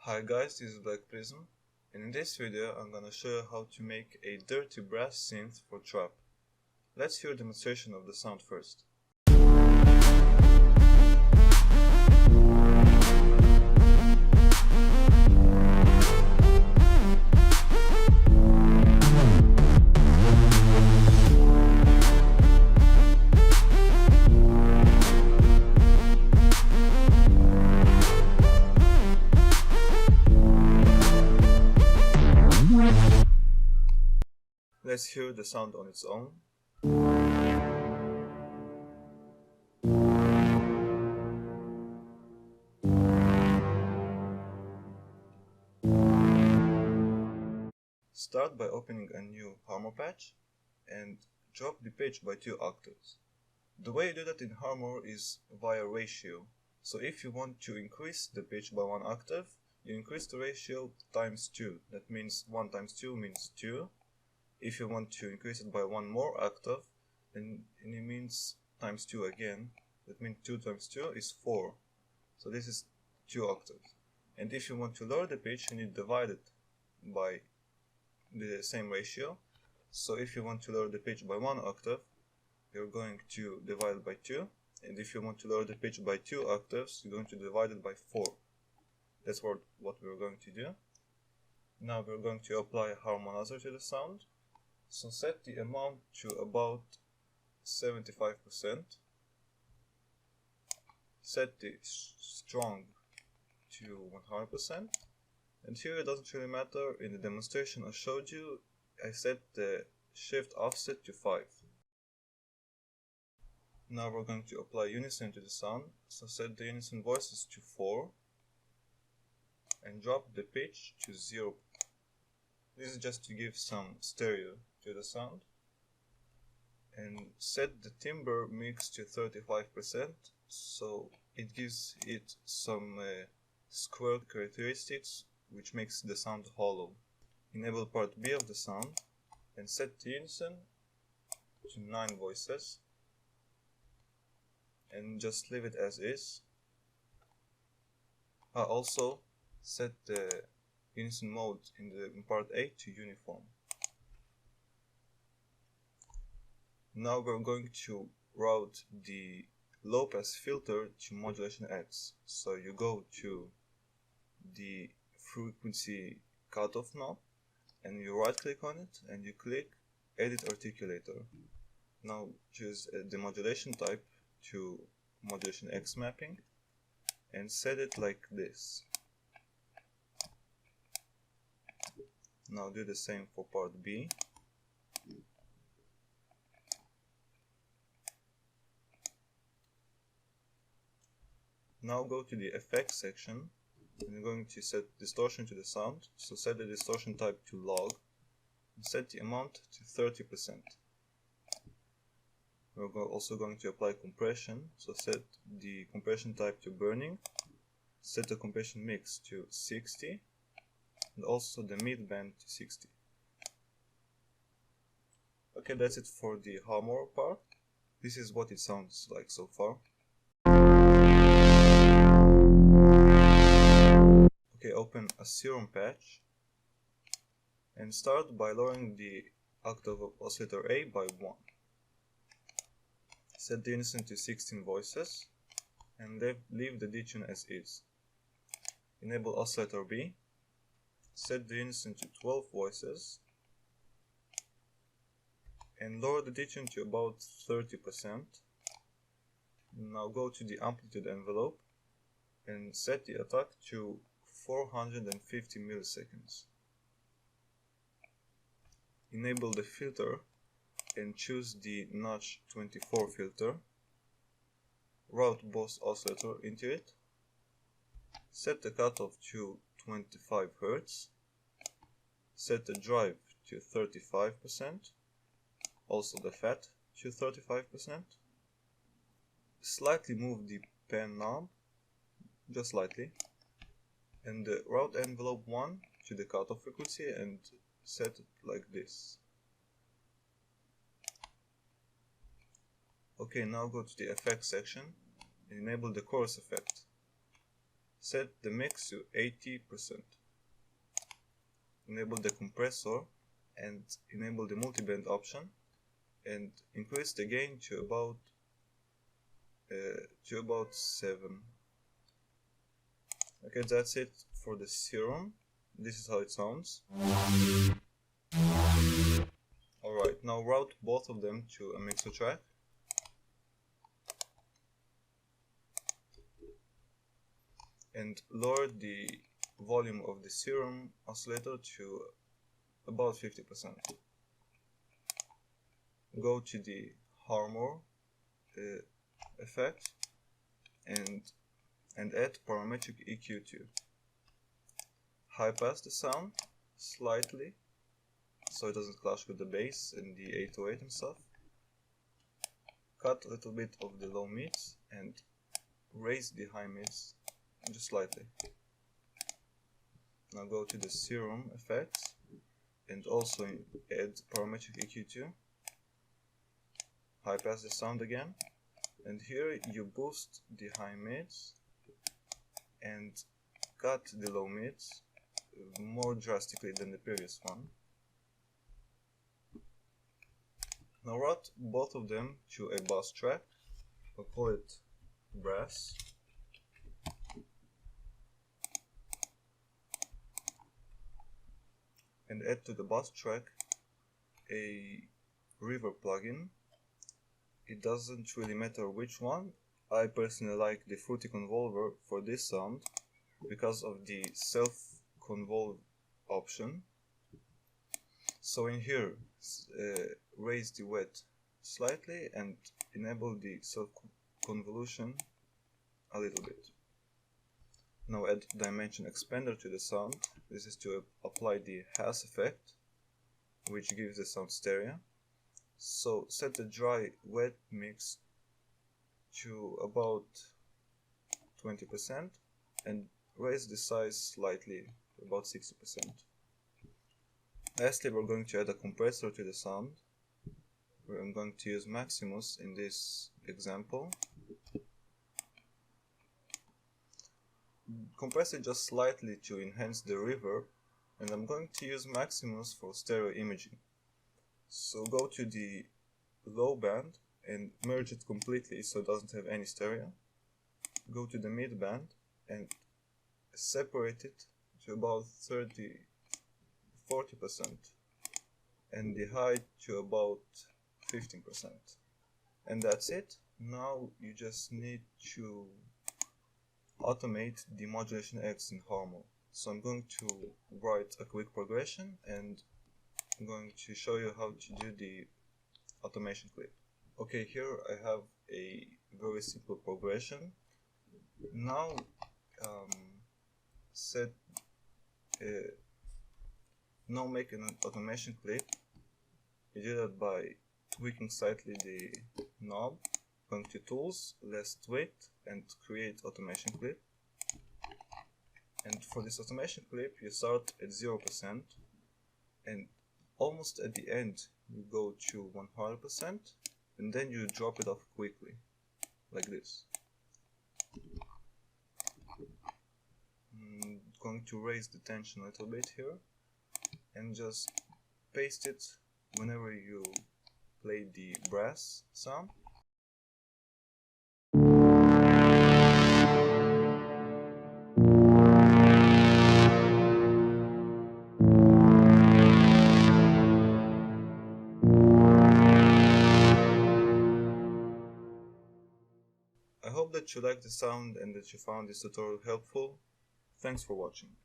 Hi guys, this is Black Prism, and in this video I'm gonna show you how to make a dirty brass synth for trap. Let's hear a demonstration of the sound first. Let's hear the sound on its own. Start by opening a new Harmor patch and drop the pitch by 2 octaves. The way you do that in Harmor is via ratio. So if you want to increase the pitch by 1 octave, you increase the ratio times 2. That means 1 times 2 means 2. If you want to increase it by 1 more octave, then it means times 2 again. That means 2 times 2 is 4. So this is 2 octaves. And if you want to lower the pitch, you need to divide it by the same ratio. So if you want to lower the pitch by 1 octave, you're going to divide it by 2. And if you want to lower the pitch by 2 octaves, you're going to divide it by 4. That's what we're going to do. Now we're going to apply a harmonizer to the sound. So set the amount to about 75%. Set the strong to 100%. And here it doesn't really matter. In the demonstration I showed you, I set the shift offset to 5. Now we're going to apply unison to the sound. So set the unison voices to 4. And drop the pitch to 0. This is just to give some stereo to the sound. And set the timbre mix to 35%, so it gives it some square characteristics which makes the sound hollow. Enable part B of the sound and set the unison to 9 voices and just leave it as is. Also set the unison mode in part A to uniform. Now we're going to route the low pass filter to modulation X. So you go to the frequency cutoff knob and you right click on it and you click edit articulator. Now choose the modulation type to modulation X mapping and set it like this. Now do the same for part B. Now go to the effects section and you're going to set distortion to the sound. So set the distortion type to log and set the amount to 30%. We're also going to apply compression. So set the compression type to burning. Set the compression mix to 60 and also the mid band to 60. Okay, that's it for the Harmor part. This is what it sounds like so far. Okay, open a serum patch and start by lowering the octave of oscillator A by 1. Set the unison to 16 voices and leave the detune as is. Enable oscillator B. Set the unison to 12 voices and lower the detune to about 30%. Now go to the amplitude envelope and set the attack to 450 milliseconds. Enable the filter and choose the notch 24 filter. Route both oscillator into it. Set the cutoff to 25 Hz. Set the drive to 35%. Also the FET to 35%. Slightly move the pen knob, just slightly. And the route envelope 1 to the cutoff frequency and set it like this. Okay, now go to the effects section and enable the chorus effect. set the mix to 80%. Enable the compressor and enable the multiband option and increase the gain to about 7. Okay, that's it for the serum. This is how it sounds. Alright, now route both of them to a mixer track. And lower the volume of the serum oscillator to about 50%. Go to the Harmor effect and add parametric EQ to. High pass the sound slightly so it doesn't clash with the bass and the 808 and stuff. Cut a little bit of the low mids and raise the high mids just slightly. Now go to the serum effects and also add parametric EQ to. High pass the sound again, and here you boost the high mids and cut the low mids more drastically than the previous one. Now route both of them to a bass track. I'll call it Brass. And add to the bass track a reverb plugin. It doesn't really matter which one. I personally like the Fruity Convolver for this sound because of the self-convolve option. So in here, raise the wet slightly and enable the self-convolution a little bit. Now add dimension expander to the sound. This is to apply the Hass effect, which gives the sound stereo. So set the dry wet mix to about 20% and raise the size slightly to about 60%. Lastly, we're going to add a compressor to the sound. I'm going to use Maximus in this example. Compress it just slightly to enhance the reverb, and I'm going to use Maximus for stereo imaging. So go to the low band and merge it completely so it doesn't have any stereo. Go to the mid band and separate it to about 40% and the high to about 15%. And that's it. Now you just need to automate the modulation X in Harmor. So I'm going to write a quick progression and I'm going to show you how to do the automation clip. Okay, here I have a very simple progression. Now make an automation clip. You do that by tweaking slightly the knob, going to Tools, Less Tweak, and Create Automation Clip. And for this automation clip, you start at 0%, and almost at the end, you go to 100%, and then you drop it off quickly, like this. I'm going to raise the tension a little bit here, and just paste it whenever you play the brass sound. I hope that you liked the sound and that you found this tutorial helpful. Thanks for watching.